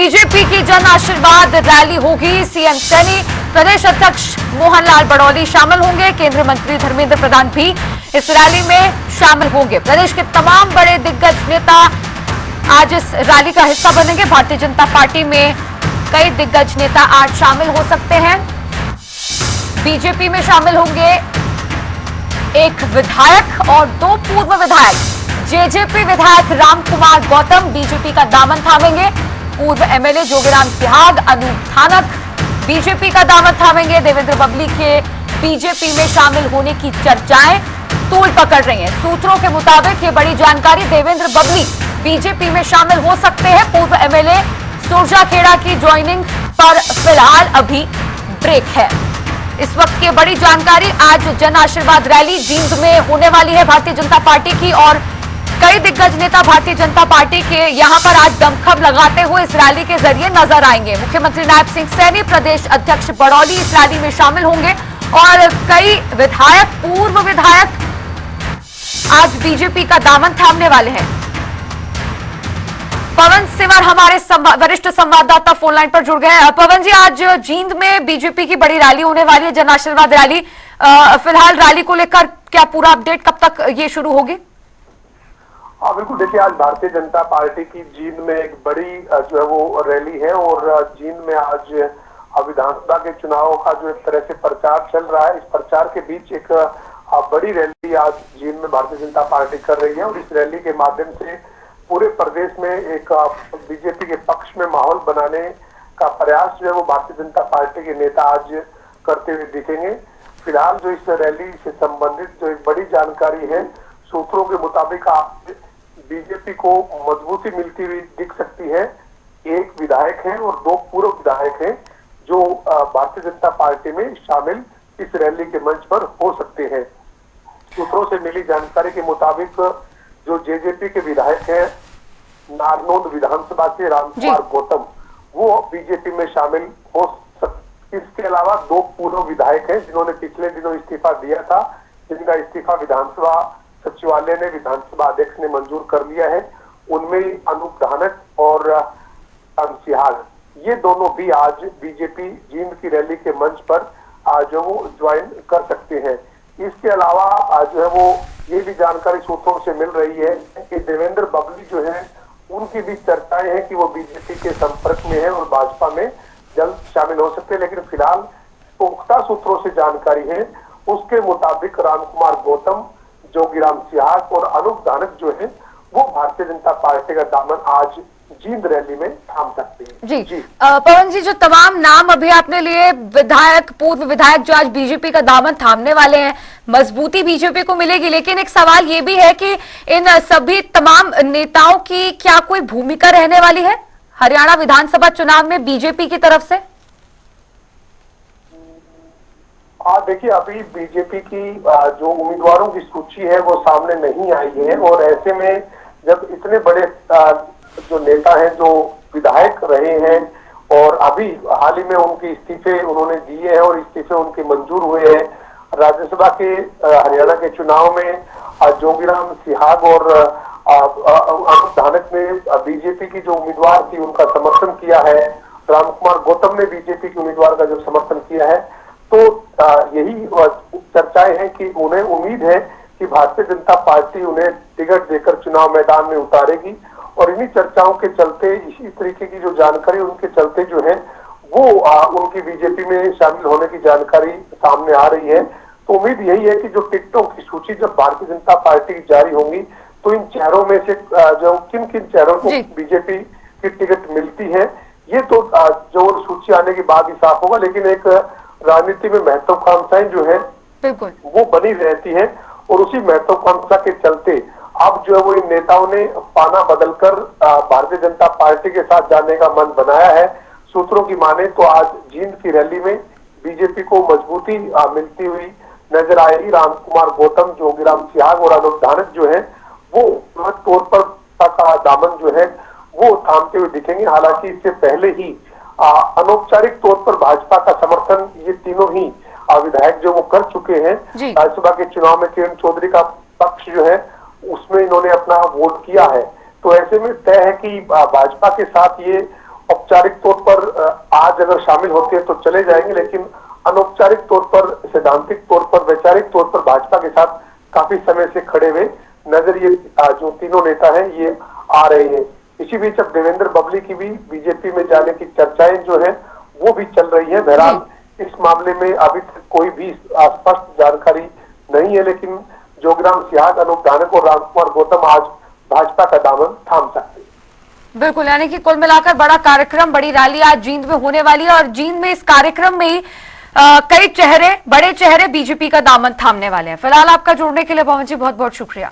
BJP की Jan Ashirwad rally होगी। CM Saini, प्रदेश अध्यक्ष मोहनलाल बड़ौदी शामिल होंगे। केंद्रीय मंत्री धर्मेंद्र प्रधान भी इस रैली में शामिल होंगे। प्रदेश के तमाम बड़े दिग्गज नेता आज इस रैली का हिस्सा बनेंगे। भारतीय जनता पार्टी में कई दिग्गज नेता आज शामिल हो सकते हैं। बीजेपी में शामिल होंगे एक विधायक और 2 पूर्व विधायक। जेजेपी विधायक रामकुमार गौतम बीजेपी का दामन थामेंगे। पूर्व एमएलए जोगीराम सिहाग, अनूप धानक बीजेपी का दामन थामेंगे। देवेंद्र बबली के बीजेपी में शामिल होने की चर्चाएं तूल पकड़ रही हैं। सूत्रों के मुताबिक ये बड़ी जानकारी, देवेंद्र बबली बीजेपी में शामिल हो सकते हैं। पूर्व एमएलए सुरजाखेड़ा की ज्वाइनिंग पर फिलहाल अभी ब्रेक है। इस वक्त की बड़ी जानकारी, आज जन आशीर्वाद रैली जींद में होने वाली है भारतीय जनता पार्टी की, और कई दिग्गज नेता भारतीय जनता पार्टी के यहां पर आज दमखम लगाते हुए इस रैली के जरिए नजर आएंगे। मुख्यमंत्री नायब सिंह सैनी, प्रदेश अध्यक्ष बड़ौदी इस रैली में शामिल होंगे और कई विधायक, पूर्व विधायक आज बीजेपी का दामन थामने वाले हैं। पवन सिमर हमारे वरिष्ठ संवाददाता फोन लाइन पर जुड़ गए हैं। पवन जी, आज जींद में बीजेपी की बड़ी रैली होने वाली है, जन आशीर्वाद रैली। फिलहाल रैली को लेकर क्या पूरा अपडेट, कब तक ये शुरू होगी? हाँ बिल्कुल, देखिए आज भारतीय जनता पार्टी की जींद में एक बड़ी जो है वो रैली है और जींद में आज विधानसभा के चुनाव का जो एक तरह से प्रचार चल रहा है। इस प्रचार के बीच एक बड़ी रैली आज जींद में भारतीय जनता पार्टी कर रही है और इस रैली के माध्यम से पूरे प्रदेश में एक बीजेपी के पक्ष में माहौल बनाने का प्रयास जो है वो भारतीय जनता पार्टी के नेता आज करते हुए दिखेंगे। फिलहाल जो इस रैली से संबंधित जो एक बड़ी जानकारी है, सूत्रों के मुताबिक आज बीजेपी को मजबूती मिलती हुई दिख सकती है। एक विधायक है और 2 पूर्व विधायक हैं जो भारतीय जनता पार्टी में शामिल इस रैली के मंच पर हो सकते हैं। सूत्रों से मिली जानकारी के मुताबिक जो जेजेपी के विधायक हैं नारनौंद विधानसभा से रामकुमार गौतम, वो बीजेपी में शामिल हो सकते। इसके अलावा 2 पूर्व विधायक हैं जिन्होंने पिछले दिनों इस्तीफा दिया था, जिनका इस्तीफा विधानसभा सचिवालय ने, विधानसभा अध्यक्ष ने मंजूर कर लिया है। उनमें अनूप धानक और सिहाग, ये दोनों भी आज बीजेपी जींद की रैली के मंच पर आज वो ज्वाइन कर सकते हैं। इसके अलावा आज जो है वो ये भी जानकारी सूत्रों से मिल रही है कि देवेंद्र बबली जो है उनकी भी चर्चाएं हैं कि वो बीजेपी के संपर्क में है और भाजपा में जल्द शामिल हो सकते हैं। लेकिन फिलहाल पुख्ता सूत्रों से जानकारी है, उसके मुताबिक रामकुमार गौतम, जोगीराम सिहाग और अनूप धानक जो है वो भारतीय जनता पार्टी का दामन आज जींद रैली में थाम सकते हैं। जी। पवन जी, जो तमाम नाम अभी आपने लिए, विधायक, पूर्व विधायक जो आज बीजेपी का दामन थामने वाले हैं, मजबूती बीजेपी को मिलेगी। लेकिन एक सवाल ये भी है कि इन सभी तमाम नेताओं की क्या कोई भूमिका रहने वाली है हरियाणा विधानसभा चुनाव में बीजेपी की तरफ से? हाँ देखिए, अभी बीजेपी की जो उम्मीदवारों की सूची है वो सामने नहीं आई है और ऐसे में जब इतने बड़े जो नेता हैं, जो विधायक रहे हैं और अभी हाल ही में उनके इस्तीफे उन्होंने दिए हैं और इस्तीफे उनके मंजूर हुए हैं। राज्यसभा के हरियाणा के चुनाव में जोगीराम सिहाग और अनूप धानक ने बीजेपी की जो उम्मीदवार थी उनका समर्थन किया है। रामकुमार गौतम ने बीजेपी के उम्मीदवार का जो समर्थन किया है, तो यही चर्चाएं हैं कि उन्हें उम्मीद है कि भारतीय जनता पार्टी उन्हें टिकट देकर चुनाव मैदान में उतारेगी और इन्हीं चर्चाओं के चलते, इसी तरीके की जो जानकारी उनके चलते जो है वो उनकी बीजेपी में शामिल होने की जानकारी सामने आ रही है। तो उम्मीद यही है कि जो टिकटों की सूची जब भारतीय जनता पार्टी की जारी होंगी तो इन चेहरों में से जो किन किन चेहरों को बीजेपी की टिकट मिलती है, ये तो जो सूची आने के बाद ही साफ होगा। लेकिन एक राजनीति में महत्वाकांक्षाएं जो है वो बनी रहती है और उसी महत्वाकांक्षा के चलते अब जो है वो इन नेताओं ने पाना बदलकर भारतीय जनता पार्टी के साथ जाने का मन बनाया है। सूत्रों की माने तो आज जींद की रैली में बीजेपी को मजबूती मिलती हुई नजर आएगी। रामकुमार गौतम, जोगीराम सिहाग और अनूप धानक जो है वो तौर पर का दामन जो है वो थामते हुए दिखेंगे। हालांकि इससे पहले ही अनौपचारिक तौर पर भाजपा का समर्थन ये तीनों ही विधायक जो वो कर चुके हैं। राज्यसभा के चुनाव में किरण चौधरी का पक्ष जो है उसमें इन्होंने अपना वोट किया है। तो ऐसे में तय है कि भाजपा के साथ ये औपचारिक तौर पर आज अगर शामिल होते हैं तो चले जाएंगे, लेकिन अनौपचारिक तौर पर, सैद्धांतिक तौर पर, वैचारिक तौर पर भाजपा के साथ काफी समय से खड़े हुए नजर ये जो तीनों नेता हैं ये आ रहे हैं। इसी बीच अब देवेंद्र बबली की भी बीजेपी में जाने की चर्चाएं जो है वो भी चल रही है। बहरहाल इस मामले में अभी तक कोई भी स्पष्ट जानकारी नहीं है, लेकिन जोगराम सिहाग, अनूप धानक और रामकुमार गौतम आज भाजपा का दामन थाम सकते हैं। बिल्कुल, यानी कि कुल मिलाकर बड़ा कार्यक्रम, बड़ी रैली आज जींद में होने वाली है और जींद में इस कार्यक्रम में ही कई चेहरे, बड़े चेहरे बीजेपी का दामन थामने वाले हैं। फिलहाल आपका जुड़ने के लिए पवन जी बहुत बहुत शुक्रिया।